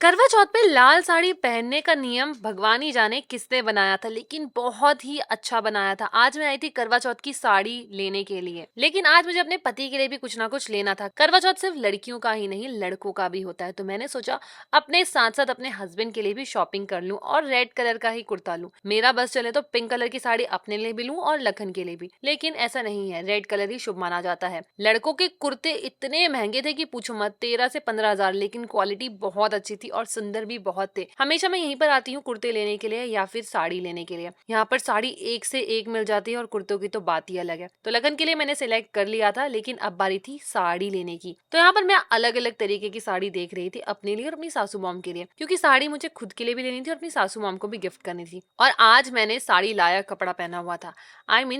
करवा चौथ पे लाल साड़ी पहनने का नियम भगवान ही जाने किसने बनाया था, लेकिन बहुत ही अच्छा बनाया था। आज मैं आई थी करवा चौथ की साड़ी लेने के लिए, लेकिन आज मुझे अपने पति के लिए भी कुछ ना कुछ लेना था। करवा चौथ सिर्फ लड़कियों का ही नहीं, लड़कों का भी होता है। तो मैंने सोचा अपने साथ साथ अपने हस्बैंड के लिए भी शॉपिंग कर लूं और रेड कलर का ही कुर्ता लूं। मेरा बस चले तो पिंक कलर की साड़ी अपने लिए भी लूं और लखन के लिए भी, लेकिन ऐसा नहीं है। रेड कलर ही शुभ माना जाता है। लड़कों के कुर्ते इतने महंगे थे कि पूछो मत, 13 से 15 हजार, लेकिन क्वालिटी बहुत अच्छी थी और सुंदर भी बहुत थे। हमेशा मैं यहीं पर आती हूँ कुर्ते लेने के लिए या फिर साड़ी लेने के लिए। यहाँ पर साड़ी एक से एक मिल जाती है और कुर्तों की तो बात ही अलग है। तो लगन के लिए मैंने सिलेक्ट कर लिया था, लेकिन अब बारी थी साड़ी लेने की। तो यहाँ पर मैं अलग अलग तरीके की साड़ी देख रही थी अपने लिए और अपनी सासू मॉम के लिए, क्योंकि साड़ी मुझे खुद के लिए भी लेनी थी और अपनी सासू मॉम को भी गिफ्ट करनी थी। और आज मैंने साड़ी लाया कपड़ा पहना हुआ था।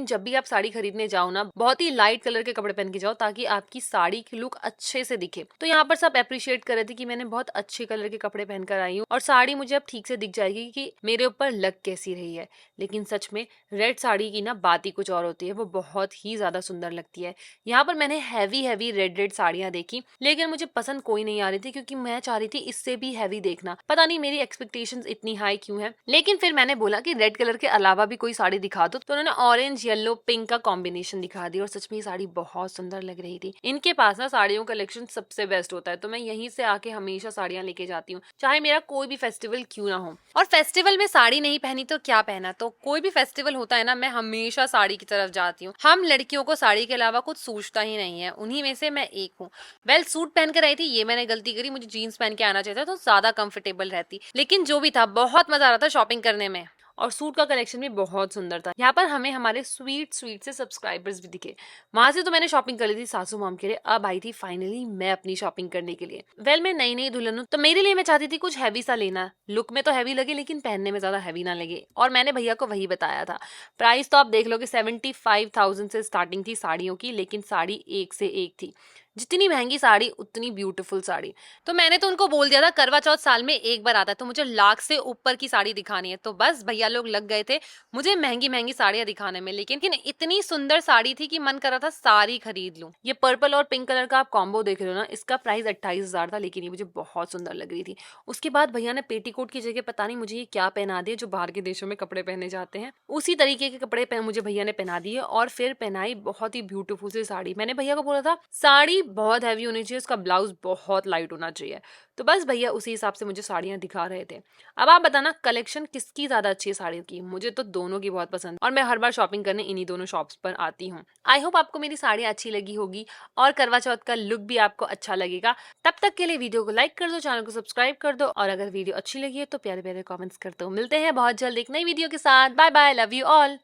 जब भी आप साड़ी खरीदने जाओ ना, बहुत ही लाइट कलर के कपड़े पहन के जाओ ताकि आपकी साड़ी की लुक अच्छे से दिखे। तो यहाँ पर सब अप्रिशिएट कर रहे थे कि मैंने बहुत अच्छे कलर के कपड़े पहनकर आई हूँ और साड़ी मुझे अब ठीक से दिख जाएगी कि मेरे ऊपर लग कैसी रही है। लेकिन सच में रेड साड़ी की ना बात ही कुछ और होती है, वो बहुत ही ज्यादा सुंदर लगती है। यहाँ पर मैंने हैवी हैवी रेड रेड साड़ियां देखी, लेकिन मुझे पसंद कोई नहीं आ रही थी, क्योंकि मैं चाह रही थी इससे भी हैवी देखना। पता नहीं मेरी एक्सपेक्टेशंस इतनी हाई क्यों है। लेकिन फिर मैंने बोला कि रेड कलर के अलावा भी कोई साड़ी दिखा दो, तो उन्होंने ऑरेंज येलो पिंक का कॉम्बिनेशन दिखा दी और सच में ये साड़ी बहुत सुंदर लग रही थी। इनके पास ना साड़ियों कलेक्शन सबसे बेस्ट होता है, तो मैं यहीं से आके हमेशा साड़ियां लेके जाती हूँ, चाहे मेरा कोई भी फेस्टिवल क्यों ना हो। और फेस्टिवल में साड़ी नहीं पहनी तो क्या पहना, तो कोई भी फेस्टिवल होता है ना, मैं हमेशा साड़ी की तरफ जाती हूँ। हम लड़कियों को साड़ी के अलावा कुछ सूझता ही नहीं है, उन्हीं में से मैं एक हूँ। सूट पहन कर आई थी, ये मैंने गलती करी, मुझे जीन्स पहन के आना चाहिए था तो ज्यादा कंफर्टेबल रहती। लेकिन जो भी था, बहुत मजा आ रहा था शॉपिंग करने में। और सूट का कलेक्शन भी बहुत सुंदर था। यहाँ पर हमें हमारे स्वीट स्वीट से सब्सक्राइबर्स भी दिखे। वहां से तो मैंने शॉपिंग कर ली थी सासू मॉम के लिए। अब आई थी फाइनली मैं अपनी शॉपिंग करने के लिए। मैं नई नई दुल्हन हूँ, तो मेरे लिए मैं चाहती थी कुछ हैवी सा लेना। लुक में तो हैवी लगे, लेकिन पहनने में ज्यादा हैवी ना लगे। और मैंने भैया को वही बताया था। प्राइस तो आप देख लो कि 75,000 से स्टार्टिंग थी साड़ियों की, लेकिन साड़ी एक से एक थी। जितनी महंगी साड़ी उतनी ब्यूटीफुल साड़ी। तो मैंने तो उनको बोल दिया था करवा चौथ साल में एक बार आता है, तो मुझे लाख से ऊपर की साड़ी दिखानी है। तो बस भैया लोग लग गए थे मुझे महंगी महंगी साड़ियां दिखाने में, लेकिन इतनी सुंदर साड़ी थी कि मन कर रहा था सारी खरीद लूं। ये पर्पल और पिंक कलर का आप कॉम्बो देख रहे हो ना, इसका प्राइस 28,000 था, लेकिन ये मुझे बहुत सुंदर लग रही थी। उसके बाद भैया ने पेटीकोट की जगह पता नहीं मुझे ये क्या पहना दिया, जो बाहर के देशों में कपड़े पहने जाते हैं उसी तरीके के कपड़े मुझे भैया ने पहना दिए। और फिर पहनाई बहुत ही ब्यूटीफुल सी साड़ी। मैंने भैया को बोला था साड़ी बहुत हैवी होनी चाहिए, उसका ब्लाउज बहुत लाइट होना चाहिए। तो बस भैया उसी हिसाब से मुझे साड़ियां दिखा रहे थे। अब आप बताना कलेक्शन किसकी ज्यादा अच्छी है साड़ियों की। मुझे तो दोनों की बहुत पसंद, और मैं हर बार शॉपिंग करने इन्हीं दोनों शॉप्स पर आती हूँ। आई होप आपको मेरी साड़ी अच्छी लगी होगी और करवा चौथ का लुक भी आपको अच्छा लगेगा। तब तक के लिए वीडियो को लाइक कर दो, चैनल को सब्सक्राइब कर दो, और अगर वीडियो अच्छी लगी है तो प्यारे प्यारे कमेंट्स कर दो। मिलते हैं बहुत जल्द एक नई वीडियो के साथ। Bye bye, love you all.